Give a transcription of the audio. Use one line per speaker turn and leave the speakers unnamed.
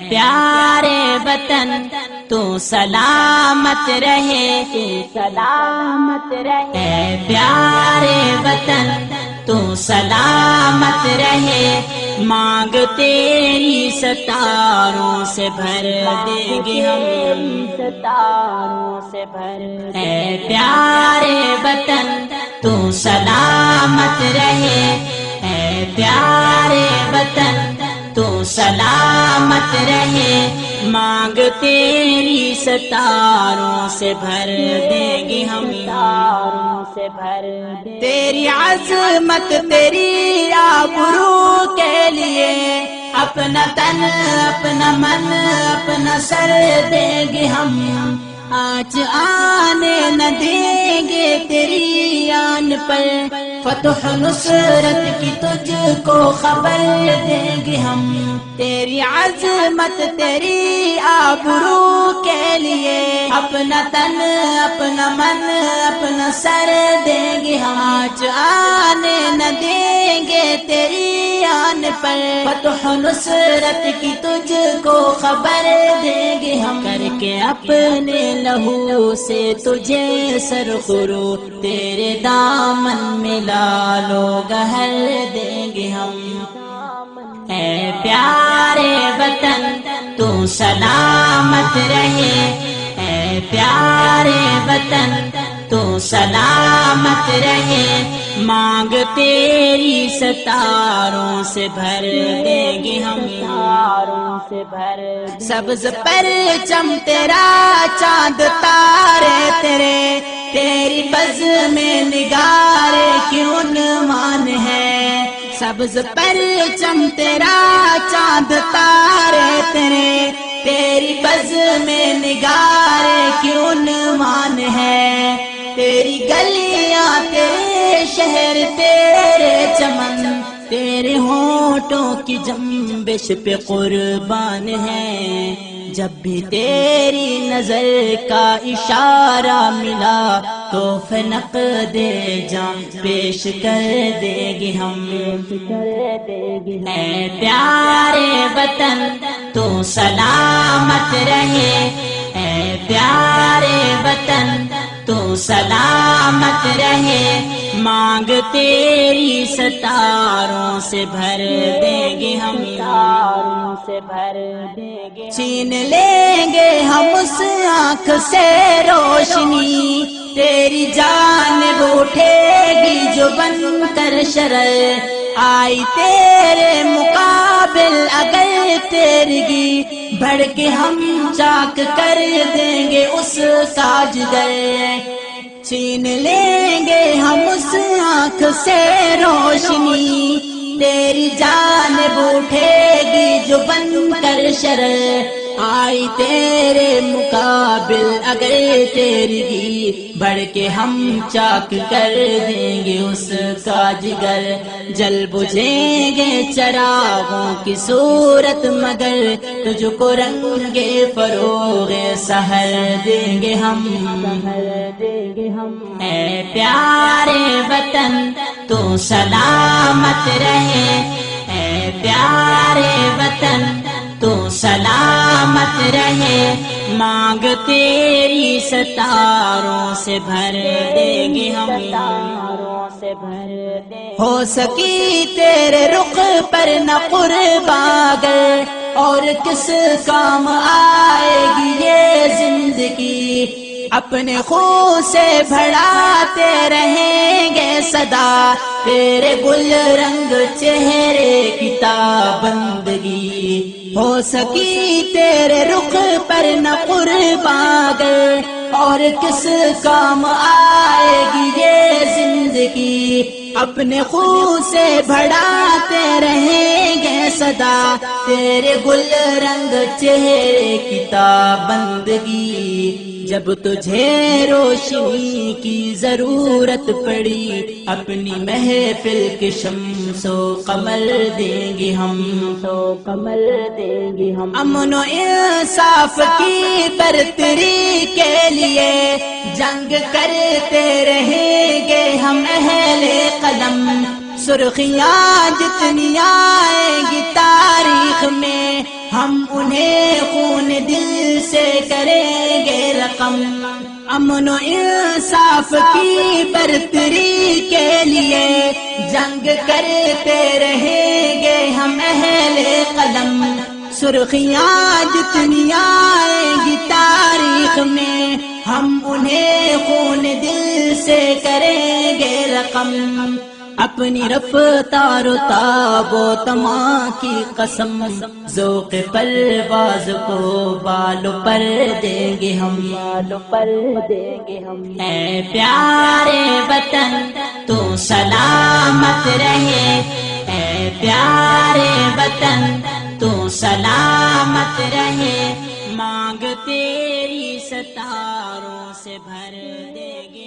پیارے وطن تو سلامت رہے، تو سلامت رہے، اے پیارے وطن تو سلامت رہے، مانگ تیری ستاروں سے بھر دیں گے ہم، ستاروں سے بھر، اے پیارے وطن تو سلامت رہے، اے پیارے وطن تو سلامت رہے، مانگ تیری ستاروں سے بھر دیں گے ہم، ستاروں سے بھر دیں، تیری عظمت تیری آبرو کے لیے اپنا تن اپنا من اپنا سر دیں گے ہم، آج آنے نہ دیں گے تیری آن پر، فتح نصرت کی تجھ کو خبر دیں گے ہم، تیری عظمت تیری آبرو کے لیے اپنا تن اپنا من اپنا سر دیں گے ہم، آج آنے نہ دیں گے تیری آن پر، فتح نصرت کی تجھ کو خبر دیں گے ہم، کر کے اپنے لہو سے تجھے سرخرو تیرے دامن میں لالو گہر دیں گے ہم، اے پیارے وطن تو سلامت رہے، اے پیارے وطن تو سلامت رہے، مانگ تیری ستاروں سے بھر دیں گے ہم، ستاروں سے بھر، سبز پرچم تیرا چاند تارے تیرے، تیری بز میں نگارے کی عنوان ہے، سبز پرچم تیرا چاند تارے تیرے، تیری بز میں نگارے کی عنوان ہے، تیری گلیاں تیرے شہر تیرے چمن تیرے ہونٹوں کی جنبش پہ قربان ہے، جب بھی تیری نظر کا اشارہ ملا تو فنقد جان پیش کر دیں گے ہم، اے پیارے وطن تو سلامت رہے، اے پیارے وطن تو سلامت رہے، مانگ تیری ستاروں سے بھر دیں گے ہم، ستاروں سے بھر دیں گے، چھین لیں گے ہم اس آنکھ سے روشنی، تیری جانب اٹھے گی جو بن کر شرر، آئی تیرے مقابل اگر تیرگی، بڑھ کے ہم چاک کر دیں گے اس ساجدر، چھین لیں گے ہم اس آنکھ سے روشنی، تیری جانب اٹھے گی جو بن کر شرر، آئی تیرے مقابل اگر تیرگی، بڑھ کے ہم چاک کر دیں گے اس کا جگر، جل بجھیں گے چراغوں کی صورت مگر تجھ کو رنگ فروغ سحر دیں گے ہم، اے پیارے وطن تو سلامت رہے، اے پیارے وطن تو سلامت رہے، مانگ تیری ستاروں سے بھر دیں گے ہم، ستاروں سے بھر دیں، ہو سکی تیرے رخ پر نہ قربان اور کس کام آئے گی یہ زندگی، اپنے خون سے بڑھاتے رہیں گے صدا تیرے گل رنگ چہرے کی تابندگی، ہو سکی تیرے رخ پر نہ قربان اور کس کام آئے گی یہ زندگی، اپنے خون سے بڑھاتے رہیں گے صدا تیرے گل رنگ چہرے کی تابندگی، جب تجھے روشنی کی ضرورت پڑی اپنی محفل کے شمس و قمر دیں گے ہم، تو قمر دیں گے ہم، امن و انصاف کی برتری کے لیے جنگ کرتے رہیں گے ہم اہل قلم، سرخیاں جتنی آئیں گی تاریخ میں ہم انہیں خون دل سے کریں گے رقم. امن و انصاف کی برتری کے لیے جنگ کرتے رہیں گے ہم اہل قلم. سرخیاں جتنی آئیں گی تاریخ میں ہم انہیں خون دل سے کریں گے رقم. اپنی رفتار و تاب و تما کی قسم ذوق پرواز کو بالوں پر دیں گے ہم. اے پیارے وطن تو سلامت رہے، اے پیارے وطن تو سلامت رہے، مانگ تیری ستاروں سے بھر دے گے.